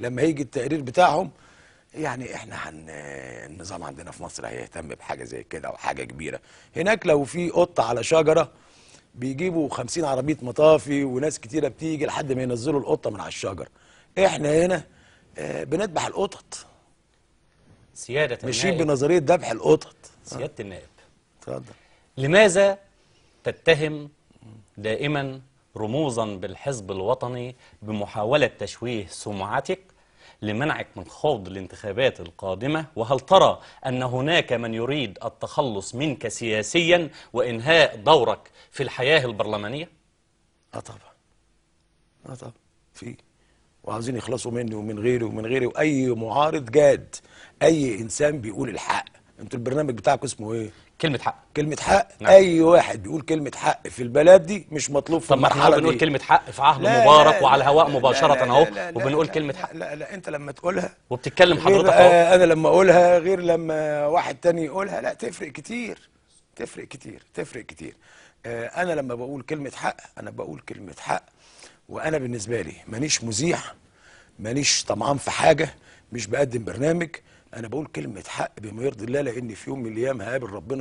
لما هيجي التقرير بتاعهم يعني احنا النظام عندنا في مصر هيهتم بحاجه زي كده او حاجه كبيره. هناك لو في قطه على شجره بيجيبوا 50 عربيه مطافي وناس كتيره بتيجي لحد ما ينزلوا القطه من على الشجره. احنا هنا بنذبح القطط، سيادة ماشيين النائب، بنظريه ذبح القطط. سيادة النائب، اتفضل. لماذا تتهم دائما رموزا بالحزب الوطني بمحاولة تشويه سمعتك لمنعك من خوض الانتخابات القادمة؟ وهل ترى أن هناك من يريد التخلص منك سياسيا وإنهاء دورك في الحياة البرلمانية؟ طبعا. طبعا في، وعاوزين يخلصوا مني ومن غيري ومن غيري واي معارض جاد، اي انسان بيقول الحق. انتوا البرنامج بتاعكم اسمه ايه؟ كلمة حق. كلمة حق. نعم. اي واحد بيقول كلمة حق في البلد دي مش مطلوب في طب ما احنا المرحلة بنقول دي. كلمة حق في عهد لا مبارك لا وعلى لا الهواء لا مباشرة لا اهو، لا لا وبنقول لا كلمة لا حق لا لا انت لما تقولها وبتتكلم غير حضرتك اهو. انا لما اقولها غير لما واحد تاني يقولها. لا تفرق كتير، تفرق كتير، تفرق كتير. انا لما بقول كلمة حق انا بقول كلمة حق، وانا بالنسبة لي مانيش مذيع، مانيش طمعان في حاجة، مش بقدم برنامج. انا بقول كلمة حق بما يرضي الله، لان في يوم من الايام هقابل ربنا